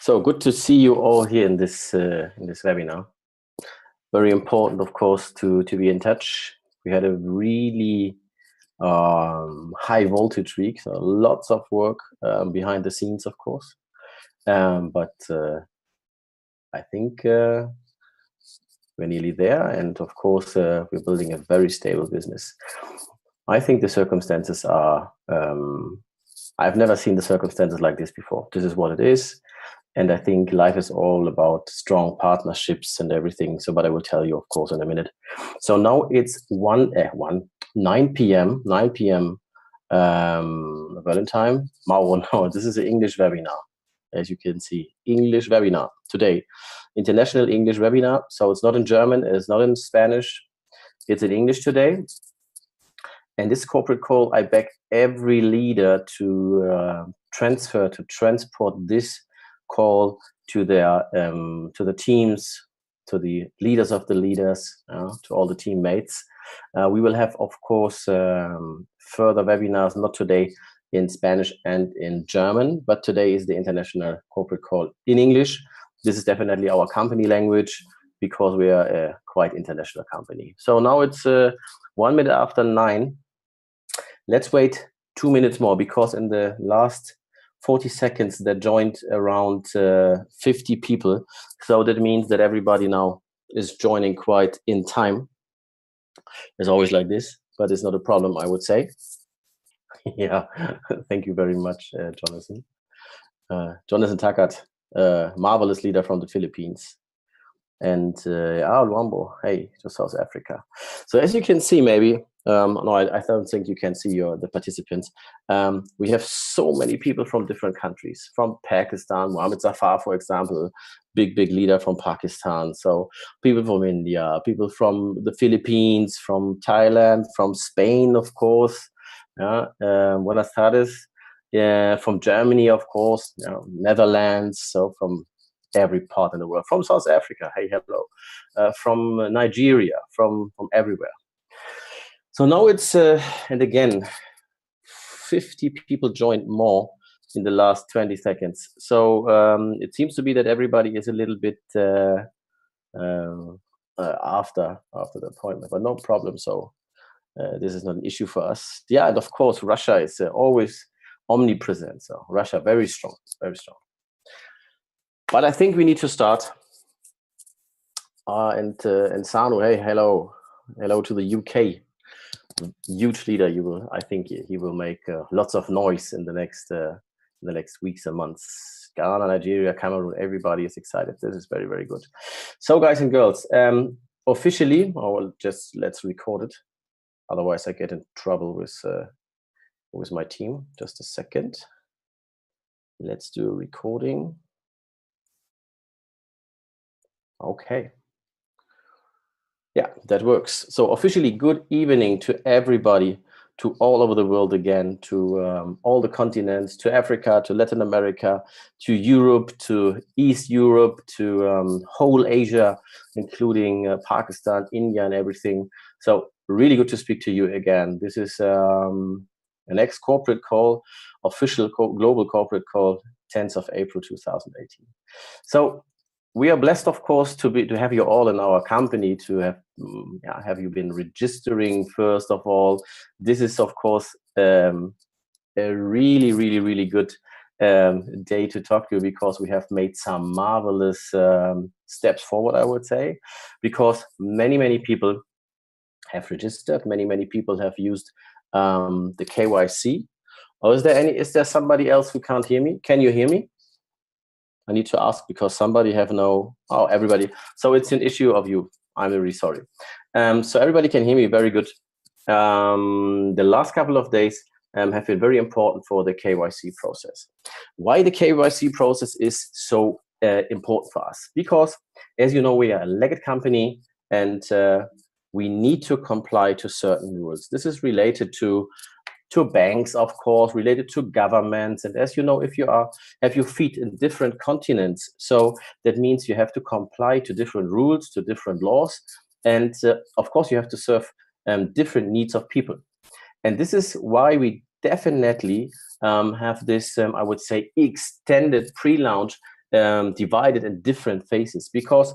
So good to see you all here in this webinar. Very important, of course, to be in touch. We had a really high voltage week, so lots of work behind the scenes, of course. But I think we're nearly there, and of course we're building a very stable business. I think the circumstances are. I've never seen the circumstances like this before. This is what it is. And I think life is all about strong partnerships and everything. So, but I will tell you, of course, in a minute. So now it's 9 p.m. Berlin time. No, this is an English webinar, as you can see. English webinar today, international English webinar. So it's not in German, it's not in Spanish, it's in English today. And this corporate call, I beg every leader to transport this call to their to the teams, to the leaders of the leaders, to all the teammates. We will have, of course, further webinars, not today in Spanish and in German, but today is the international corporate call in English. This is definitely our company language because we are a quite international company. So now it's 1 minute after 9. Let's wait 2 minutes more because in the last 40 seconds there joined around 50 people. So that means that everybody now is joining quite in time. It's always like this, but it's not a problem, I would say. Yeah, thank you very much, Jonathan. Jonathan Takat, marvelous leader from the Philippines. And Luambo, hey, to South Africa. So as you can see, maybe, no, I don't think you can see the participants. We have so many people from different countries, from Pakistan, Mohammed Zafar, for example, big leader from Pakistan. So people from India, people from the Philippines, from Thailand, from Spain, of course. Buenas tardes. From Germany, of course, Netherlands, so from every part in the world, from South Africa, hey, hello, from Nigeria, from everywhere. So now it's, and again, 50 people joined more in the last 20 seconds. So it seems to be that everybody is a little bit after the appointment, but no problem. So this is not an issue for us. Yeah, and of course, Russia is always omnipresent. So Russia, very strong, very strong. But I think we need to start. And Sanu, hey, hello to the UK. Huge leader. I think he will make lots of noise in the next weeks and months. Ghana, Nigeria, Cameroon, everybody is excited. This is very, very good. So, guys and girls, officially, let's record it. Otherwise, I get in trouble with my team. Just a second. Let's do a recording. Okay. Yeah, that works. So officially, good evening to everybody, to all over the world again, to all the continents, to Africa, to Latin America, to Europe, to East Europe, to whole Asia, including Pakistan, India, and everything. So really good to speak to you again. This is an ex-corporate call, official global corporate call, 10th of April 2018. So we are blessed, of course, to have you all in our company, to have you been registering first of all. This is, of course, a really, really, really good day to talk to you because we have made some marvelous steps forward, I would say, because many people have registered, many people have used the KYC. Or is there somebody else who can't hear me? Can you hear me? I need to ask because somebody everybody. So it's an issue of you. I'm really sorry. So everybody can hear me very good. The last couple of days have been very important for the KYC process. Why the KYC process is so important for us? Because, as you know, we are a legged company and we need to comply to certain rules. This is related to banks, of course, related to governments. And as you know, if you have your feet in different continents, so that means you have to comply to different rules, to different laws. And of course, you have to serve different needs of people. And this is why we definitely have this, I would say, extended pre-launch divided in different phases, because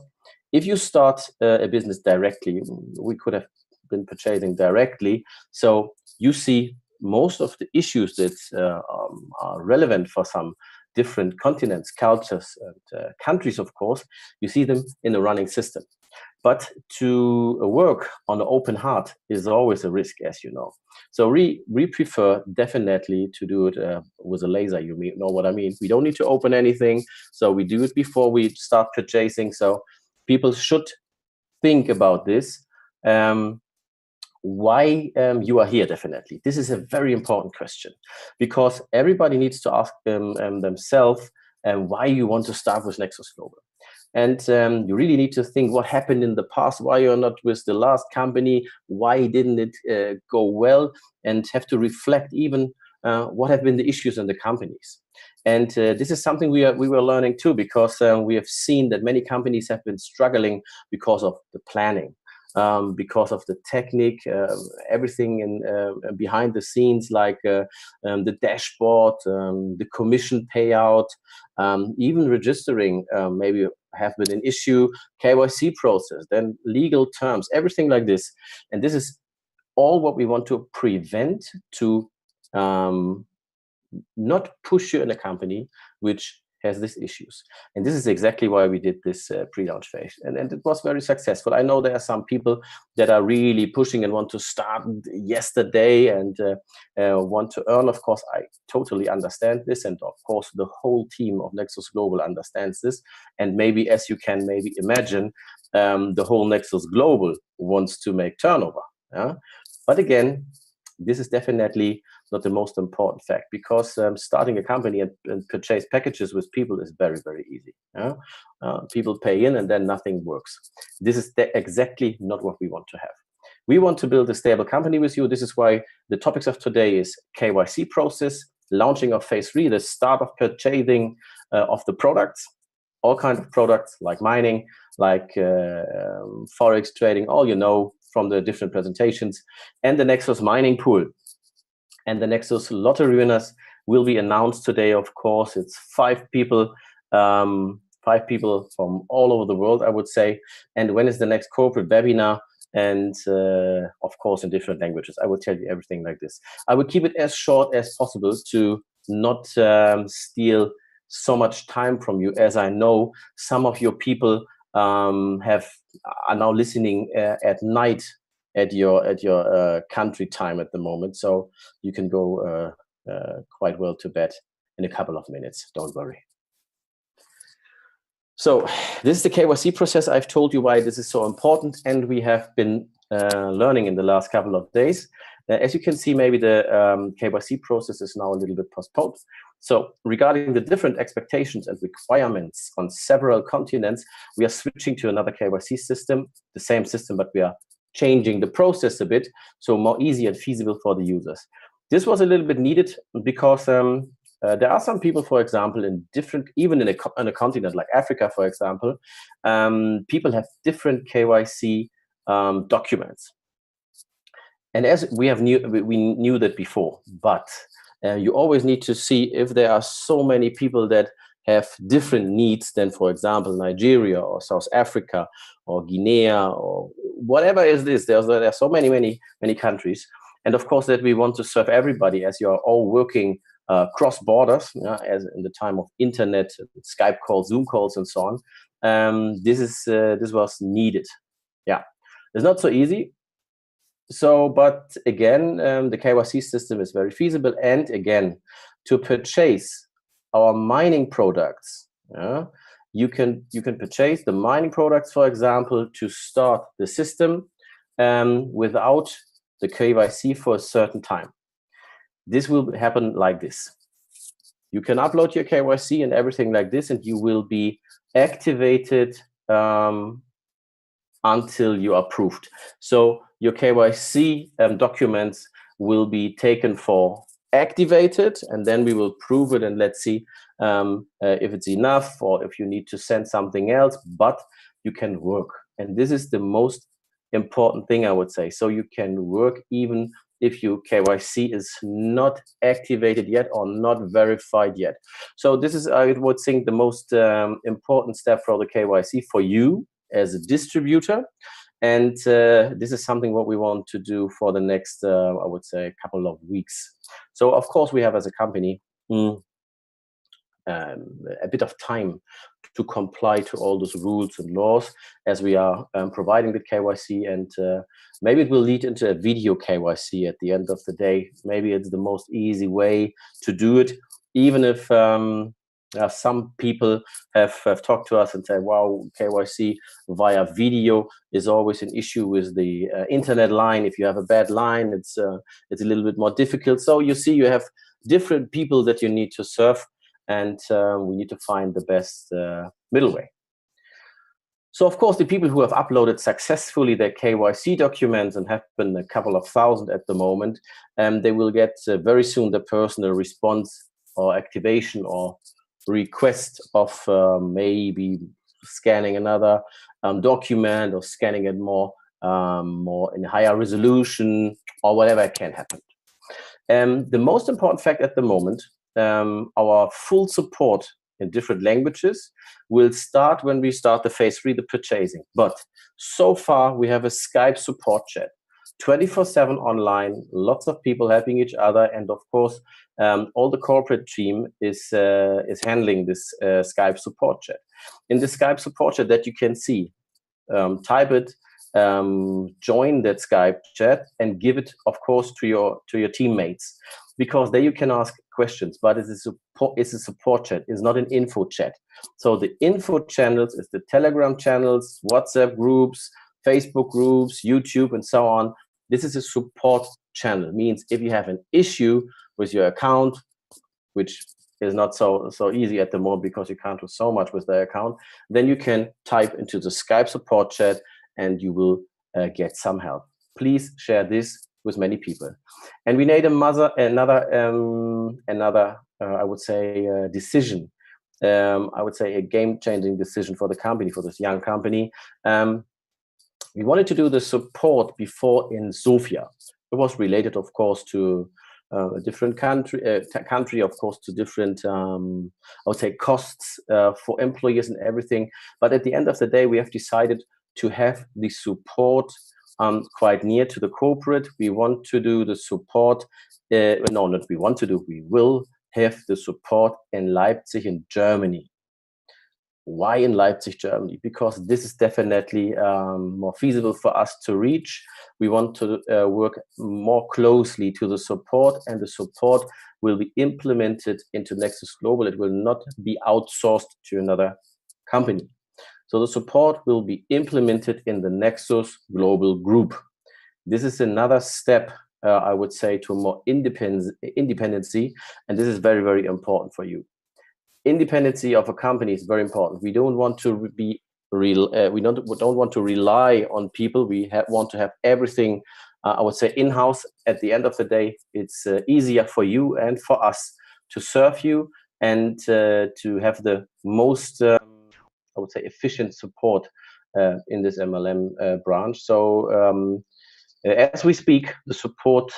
if you start a business directly, we could have been purchasing directly, so you see most of the issues that are relevant for some different continents, cultures, and countries, of course, you see them in the running system. But to work on an open heart is always a risk, as you know. So we prefer definitely to do it with a laser. You know what I mean? We don't need to open anything. So we do it before we start purchasing. So people should think about this. Why you are here, definitely. This is a very important question, because everybody needs to ask themselves why you want to start with Nexus Global. And you really need to think what happened in the past, why you're not with the last company, why didn't it go well, and have to reflect even what have been the issues in the companies. And this is something we were learning too, because we have seen that many companies have been struggling because of the planning. Because of the technique, everything in behind the scenes, like the dashboard, the commission payout, even registering maybe have been an issue, KYC process, then legal terms, everything like this. And this is all what we want to prevent, to not push you in a company which has these issues. And this is exactly why we did this pre-launch phase, and it was very successful. I know there are some people that are really pushing and want to start yesterday and want to earn. Of course, I totally understand this, and of course the whole team of Nexus Global understands this. And maybe, as you can maybe imagine, the whole Nexus Global wants to make turnover. But again, this is definitely not the most important fact, because starting a company and purchase packages with people is very, very easy. People pay in and then nothing works. This is exactly not what we want to have. We want to build a stable company with you. This is why the topics of today is KYC process, launching of phase 3, the start of purchasing of the products, all kinds of products like mining, like Forex trading, all you know from the different presentations, and the Nexus mining pool. And the Nexus lottery winners will be announced today, of course. It's 5 people, 5 people from all over the world, I would say. And when is the next corporate webinar? And of course, in different languages. I will tell you everything like this. I will keep it as short as possible to not steal so much time from you, as I know some of your people are now listening at night at your country time at the moment, so you can go quite well to bed in a couple of minutes. Don't worry. So this is the KYC process. I've told you why this is so important, and we have been learning in the last couple of days. As you can see, maybe the KYC process is now a little bit postponed. So regarding the different expectations and requirements on several continents, we are switching to another KYC system, the same system, but we are changing the process a bit, so more easy and feasible for the users. This was a little bit needed because there are some people, for example, in different, even in a continent like Africa, for example, people have different KYC documents. And as we knew that before, but you always need to see if there are so many people that have different needs than, for example, Nigeria or South Africa or Guinea or whatever is this. There are so many countries, and of course that we want to serve everybody, as you are all working cross borders, as in the time of internet, Skype calls, Zoom calls, and so on. This was needed. Yeah, it's not so easy. So, but again, the KYC system is very feasible, and again, to purchase our mining products, you can purchase the mining products, for example, to start the system without the KYC for a certain time. This will happen like this. You can upload your KYC and everything like this, and you will be activated until you are approved. So your KYC documents will be taken for activated, and then we will prove it, and let's see if it's enough or if you need to send something else, but you can work. And this is the most important thing, I would say. So you can work even if your KYC is not activated yet or not verified yet. So this is, I would think, the most important step for the KYC for you as a distributor. And this is something what we want to do for the next, I would say, couple of weeks. So of course we have as a company a bit of time to comply to all those rules and laws as we are providing the KYC, and maybe it will lead into a video KYC at the end of the day. Maybe it's the most easy way to do it, even if some people have talked to us and said, wow, KYC via video is always an issue with the internet line. If you have a bad line, it's a little bit more difficult. So you see, you have different people that you need to serve, and we need to find the best middle way. So of course, the people who have uploaded successfully their KYC documents, and have been a couple of thousand at the moment, they will get very soon the personal response or activation or request of maybe scanning another document or scanning it more in higher resolution or whatever can happen. The most important fact at the moment, our full support in different languages will start when we start the phase 3, the purchasing. But so far we have a Skype support chat, 24/7 online, lots of people helping each other, and of course all the corporate team is handling this Skype support chat. In the Skype support chat that you can see, type it, join that Skype chat, and give it, of course, to your teammates, because there you can ask questions. But it's a support chat. It's not an info chat. So the info channels is the Telegram channels, WhatsApp groups, Facebook groups, YouTube, and so on. This is a support channel. It means if you have an issue with your account, which is not so easy at the moment because you can't do so much with the account, then you can type into the Skype support chat and you will get some help. Please share this with many people. And we made another I would say decision. I would say a game-changing decision for the company, for this young company. We wanted to do the support before in Sofia. It was related, of course, to a different country, of course, to different, I would say, costs for employees and everything. But at the end of the day, we have decided to have the support quite near to the corporate. We want to do the support, no, not we want to do, we will have the support in Leipzig in Germany. Why in Leipzig, Germany? Because this is definitely more feasible for us to reach. We want to work more closely to the support, and the support will be implemented into Nexus Global. It will not be outsourced to another company. So the support will be implemented in the Nexus Global group. This is another step, I would say, to more independency, and this is very, very important for you. Independency of a company is very important. We don't want to be we don't want to rely on people. We want to have everything, I would say, in-house. At the end of the day, it's easier for you and for us to serve you and to have the most, I would say, efficient support in this MLM branch. So as we speak, the support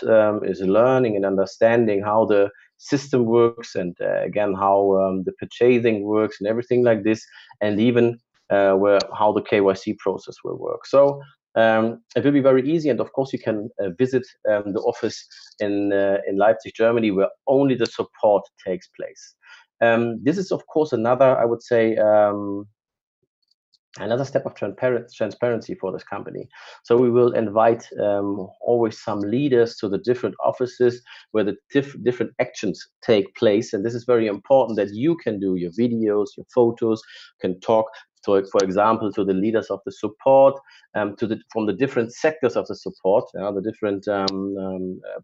is learning and understanding how the system works, and again, how the purchasing works and everything like this, and even how the KYC process will work. So it will be very easy, and of course you can visit the office in Leipzig, Germany, where only the support takes place. This is, of course, another, I would say, another step of transparency for this company. So we will invite always some leaders to the different offices where the different actions take place. And this is very important, that you can do your videos, your photos, can talk to, for example, to the leaders of the support, from the different sectors of the support, the different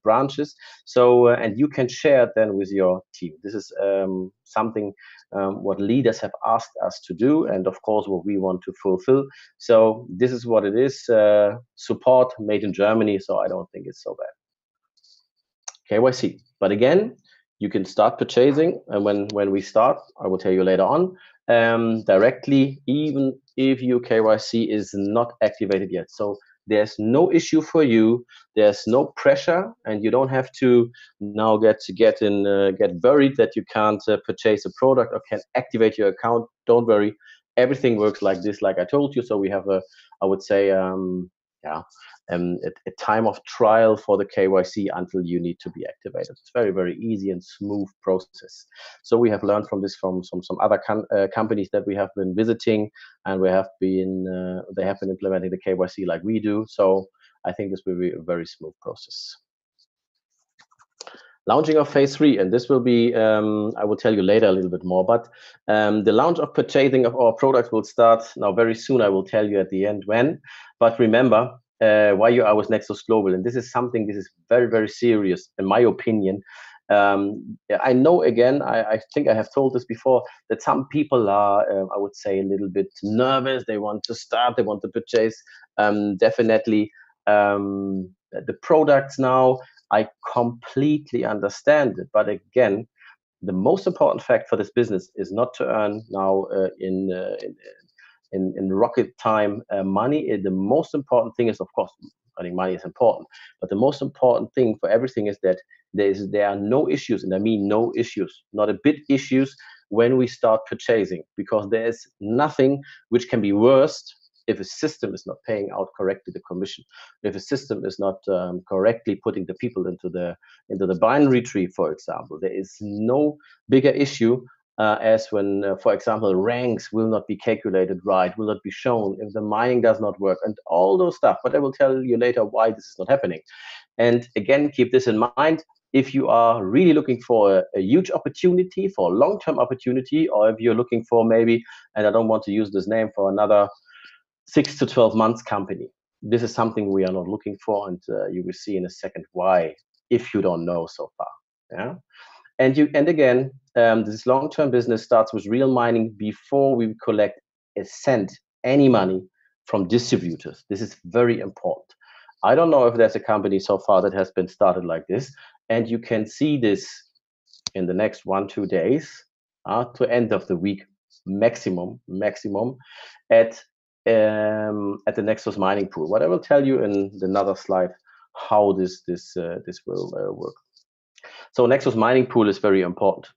branches. So, and you can share it then with your team. This is something what leaders have asked us to do, and of course what we want to fulfill. So this is what it is, support made in Germany, so I don't think it's so bad. KYC, but again, you can start purchasing, and when we start, I will tell you later on, directly, even if your KYC is not activated yet. So There's no issue for you. There's no pressure, and you don't have to now get worried that you can't purchase a product or can't activate your account. Don't worry, everything works like this, like I told you. So we have I would say, a time of trial for the KYC until you need to be activated. It's very, very easy and smooth process. So we have learned from this from some other companies that we have been visiting, and we have been they have been implementing the KYC like we do. So I think this will be a very smooth process. Launching of phase 3, and this will be, I will tell you later a little bit more, but the launch of purchasing of our products will start now very soon. I will tell you at the end when, but remember, why you are with Nexus Global, and this is very, very serious, in my opinion. I know, again, I think I have told this before, that some people are, I would say, a little bit nervous. They want to start, they want to purchase. Definitely the products now, I completely understand it. But again, the most important fact for this business is not to earn now in rocket time money. The most important thing is, of course, earning money is important, but the most important thing for everything is that there are no issues, and I mean no issues, not a bit issues when we start purchasing, because there is nothing which can be worse if a system is not paying out correctly the commission, if a system is not correctly putting the people into the binary tree, for example. There is no bigger issue as when, for example, ranks will not be calculated right, will not be shown, if the mining does not work, and all those stuff. But I will tell you later why this is not happening. And again, keep this in mind. If you are really looking for a huge opportunity, for a long-term opportunity, or if you're looking for maybe, and I don't want to use this name, for another 6 to 12 months company, this is something we are not looking for, and you will see in a second why, if you don't know so far. Yeah. And again, this long-term business starts with real mining before we collect a cent, any money from distributors. This is very important. I don't know if there's a company so far that has been started like this, and you can see this in the next 1-2 days, to end of the week, maximum at the Nexus mining pool. What I will tell you in another slide how this will work. So Nexus mining pool is very important.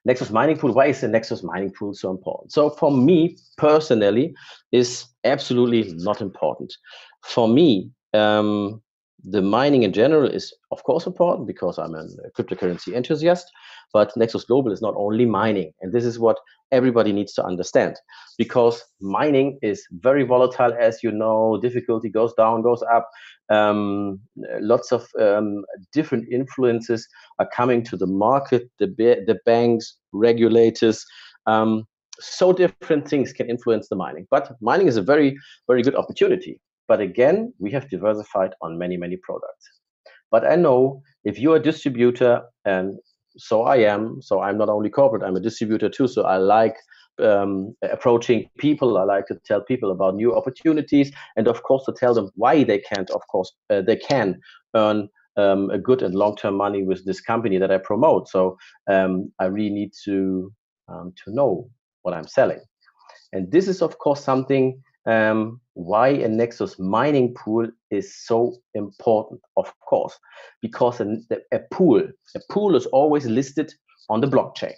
Nexus mining pool, why is the Nexus mining pool so important? So for me personally, is absolutely not important. For me, the mining in general is of course important because I'm a cryptocurrency enthusiast, but Nexus Global is not only mining, and this is what everybody needs to understand, because mining is very volatile, as you know. Difficulty goes down, goes up. Lots of different influences are coming to the market, the banks, regulators. So different things can influence the mining, but mining is a very, very good opportunity. But again, we have diversified on many, many products. But I know if you're a distributor, and so I am, so I'm not only corporate, I'm a distributor too, so I like approaching people. I like to tell people about new opportunities, and of course to tell them why they can't, of course, they can earn a good and long-term money with this company that I promote. So I really need to know what I'm selling. And this is, of course, something why a Nexus mining pool is so important, of course, because a pool is always listed on the blockchain.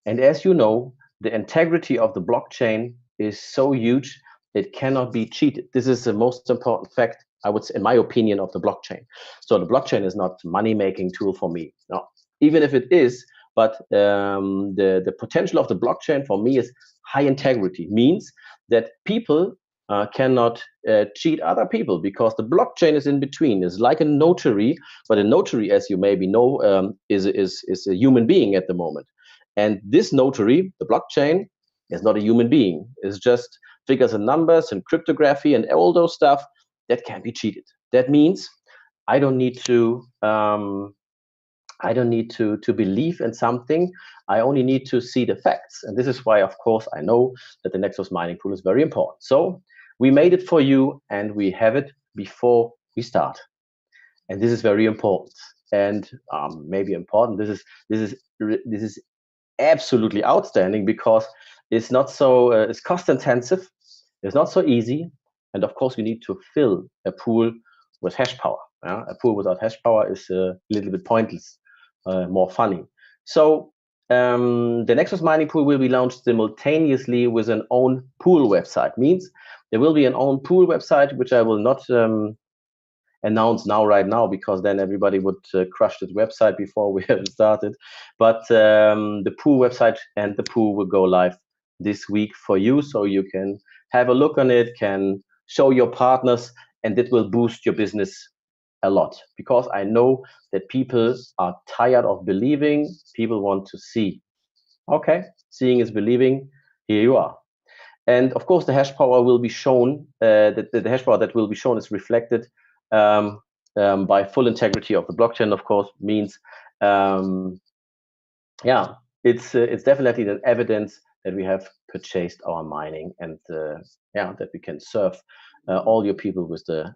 And as you know, the integrity of the blockchain is so huge, it cannot be cheated. This is the most important fact, I would say, in my opinion, of the blockchain. So the blockchain is not a money-making tool for me. No, even if it is, but the potential of the blockchain for me is high integrity, means that people cannot cheat other people, because the blockchain is in between. It's like a notary, but a notary, as you maybe know, is a human being at the moment. And this notary, the blockchain, is not a human being. It's just figures and numbers and cryptography and all those stuff that can be cheated. That means I don't need to believe in something. I only need to see the facts. And this is why, of course, I know that the Nexus mining pool is very important. So we made it for you, and we have it before we start. And this is very important. And maybe important. This is absolutely outstanding, because it's not so it's cost intensive. It's not so easy. And of course, you need to fill a pool with hash power. A pool without hash power is a little bit pointless, more funny. So the Nexus mining pool will be launched simultaneously with an own pool website. Means there will be an own pool website, which I will not announce right now, because then everybody would crush this website before we have started. But the pool website and the pool will go live this week for you, so you can have a look on it, can show your partners, and it will boost your business a lot, because I know that people are tired of believing. People want to see. Okay, seeing is believing. Here you are. And of course, the hash power will be shown. The hash power that will be shown is reflected by full integrity of the blockchain. Of course, means yeah, it's definitely an evidence that we have purchased our mining, and yeah, that we can serve all your people with the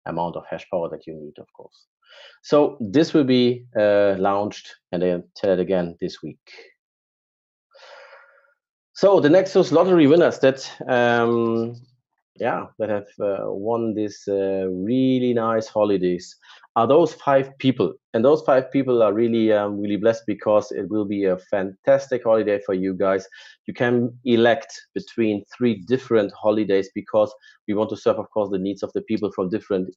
amount of hash power that you need, of course. So this will be launched, and I'll tell it again, this week. So the Nexus lottery winners that yeah, that have won this really nice holidays are those 5 people, and those 5 people are really really blessed, because it will be a fantastic holiday for you guys. You can elect between 3 different holidays, because we want to serve, of course, the needs of the people from different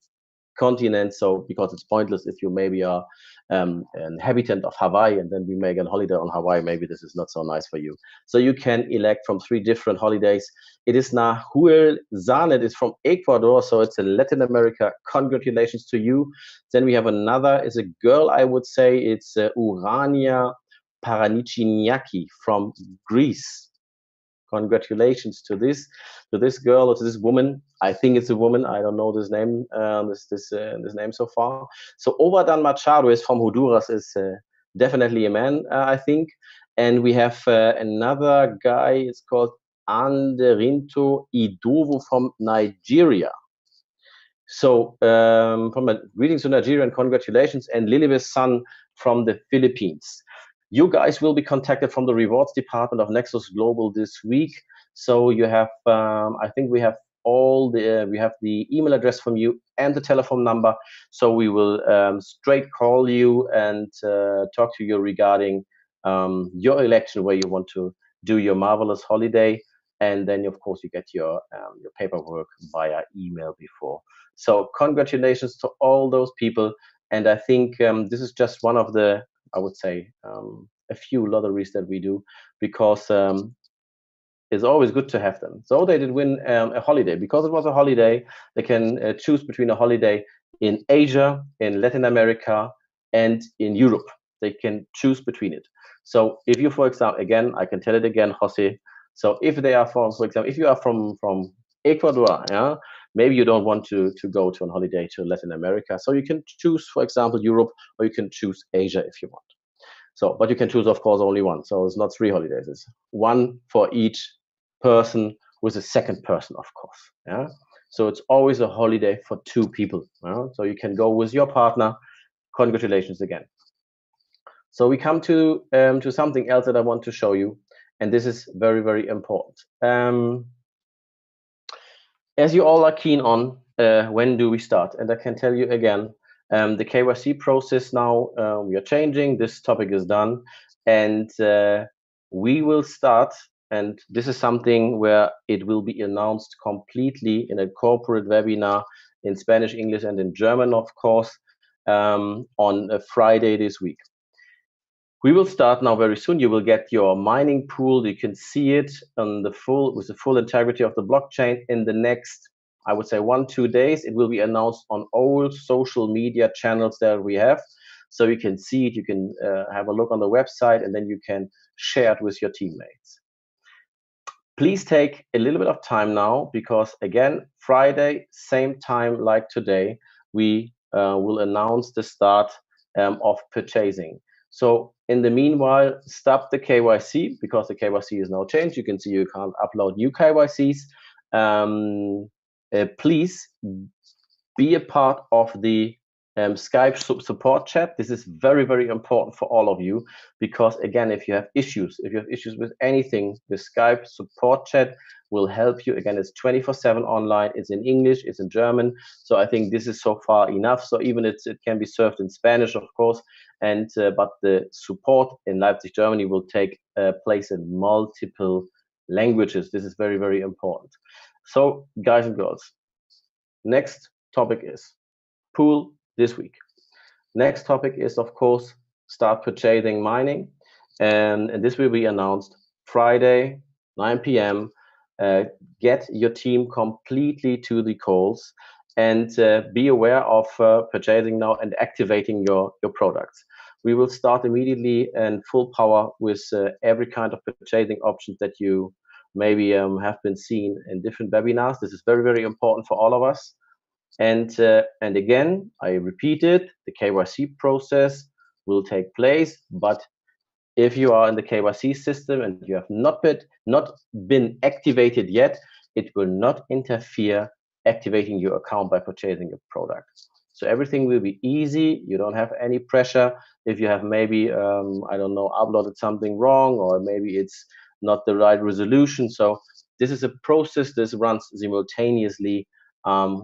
continents. So because it's pointless if you maybe are an inhabitant of Hawaii and then we make a holiday on Hawaii, maybe this is not so nice for you. So you can elect from 3 different holidays. It is Nahuel Zanet, is from Ecuador, so it's in Latin America. Congratulations to you. Then we have another, is a girl, I would say. It's Urania Paranichiniaki from Greece. Congratulations to this girl, or to this woman. I think it's a woman. I don't know this name, this name so far. So Obadan Machado is from Honduras, is definitely a man, I think. And we have another guy. It's called Anderinto Idovo from Nigeria. So from greetings to Nigeria and congratulations. And Lilibeth Sun from the Philippines. You guys will be contacted from the rewards department of Nexus Global this week. So you have, I think we have all the, we have the email address from you and the telephone number. So we will straight call you and talk to you regarding your election, where you want to do your marvelous holiday. And then, of course, you get your paperwork via email before. So congratulations to all those people. And I think this is just one of the, I would say, a few lotteries that we do, because it's always good to have them. So they did win a holiday. Because it was a holiday, they can choose between a holiday in Asia, in Latin America, and in Europe. They can choose between it. So if you, for example, again, I can tell it again, Jose. So if they are from, for example, if you are from Ecuador, yeah, maybe you don't want to go to a holiday to Latin America. So you can choose, for example, Europe, or you can choose Asia if you want. So, but you can choose, of course, only one. So it's not 3 holidays. It's one for each person, with a second person, of course. Yeah. So it's always a holiday for 2 people. Yeah? So you can go with your partner. Congratulations again. So we come to something else that I want to show you, and this is very, very important. As you all are keen on, when do we start? And I can tell you again, the KYC process now, we are changing. This topic is done, and we will start. And this is something where it will be announced completely in a corporate webinar in Spanish, English, and in German, of course, on a Friday this week. We will start now very soon. You will get your mining pool. You can see it on the with the full integrity of the blockchain in the next, I would say, 1-2 days. It will be announced on all social media channels that we have. So you can see it, you can have a look on the website, and then you can share it with your teammates. Please take a little bit of time now, because again, Friday, same time like today, we will announce the start of purchasing. So in the meanwhile, stop the KYC, because the KYC is now changed. You can see you can't upload new KYCs. Please be a part of the Skype support chat. This is very, very important for all of you, because again, if you have issues with anything, the Skype support chat will help you. Again, it's 24/7 online. It's in English, it's in German. So I think this is so far enough. So even it can be served in Spanish, of course, and but the support in Leipzig, Germany will take place in multiple languages. This is very, very important. So guys and girls, next topic is pool this week. Next topic is, of course, start purchasing mining, and this will be announced Friday, 9 p.m. Get your team completely to the calls, and be aware of purchasing now and activating your products. We will start immediately and full power with every kind of purchasing options that you maybe have been seen in different webinars. This is very, very important for all of us. And again, I repeat it, the KYC process will take place, but if you are in the KYC system and you have not been activated yet, it will not interfere activating your account by purchasing your product. So everything will be easy. You don't have any pressure. If you have maybe, I don't know, uploaded something wrong, or maybe it's not the right resolution. So this is a process. This runs simultaneously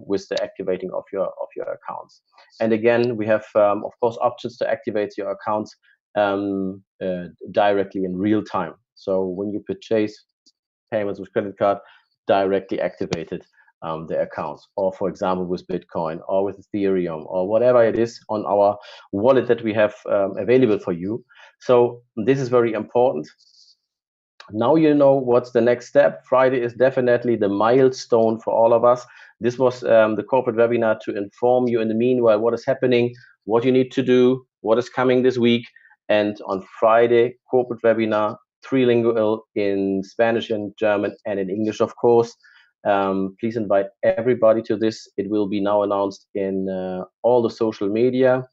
with the activating of your accounts. And again, we have, of course, options to activate your accounts directly in real time. So when you purchase payments with credit card, directly activated the accounts, or for example with Bitcoin or with Ethereum or whatever it is on our wallet that we have available for you. So this is very important. Now you know what's the next step. Friday is definitely the milestone for all of us. This was the corporate webinar to inform you in the meanwhile what is happening, what you need to do, what is coming this week. And on Friday, corporate webinar, trilingual in Spanish and German and in English, of course. Please invite everybody to this. It will be now announced in all the social media.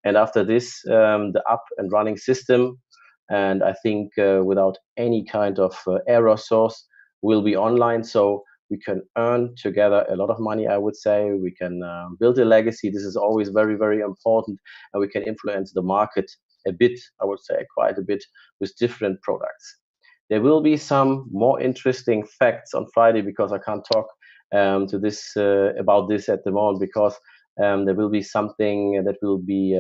And after this, the up and running system, and I think without any kind of error source, will be online. So we can earn together a lot of money, I would say. We can build a legacy. This is always very, very important. And we can influence the market a bit, I would say quite a bit, with different products. There will be some more interesting facts on Friday, because I can't talk about this at the moment, because there will be something that will be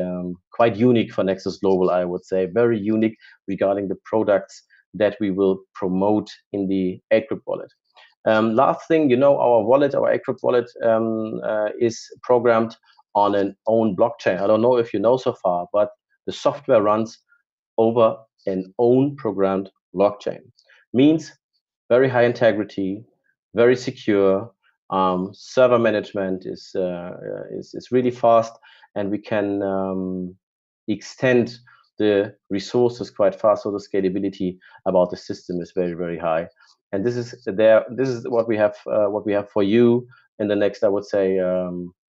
quite unique for Nexus Global, I would say, very unique regarding the products that we will promote in the 8-Crypt wallet. Last thing, you know, our wallet, our 8-Crypt wallet is programmed on an own blockchain. I don't know if you know so far, but the software runs over an own programmed blockchain. Means very high integrity, very secure. Server management is really fast, and we can extend the resources quite fast. So the scalability about the system is very, very high. And this is what we have for you in the next, I would say,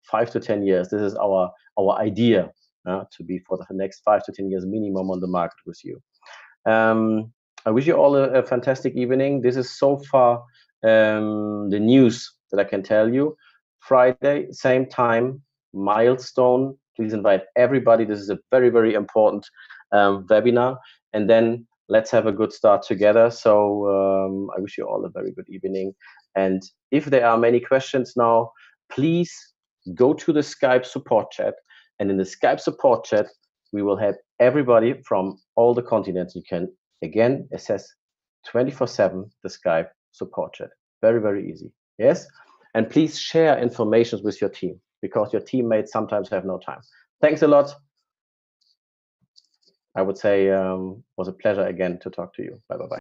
5 to 10 years. This is our idea to be for the next 5 to 10 years minimum on the market with you. I wish you all a fantastic evening. This is so far the news that I can tell you. Friday, same time, milestone. Please invite everybody. This is a very, very important webinar. And then let's have a good start together. So I wish you all a very good evening. And if there are many questions now, please go to the Skype support chat. And in the Skype support chat, we will have everybody from all the continents. You can, again, access 24/7 the Skype support chat. Very, very easy. Yes? And please share information with your team, because your teammates sometimes have no time. Thanks a lot. I would say it was a pleasure again to talk to you. Bye-bye.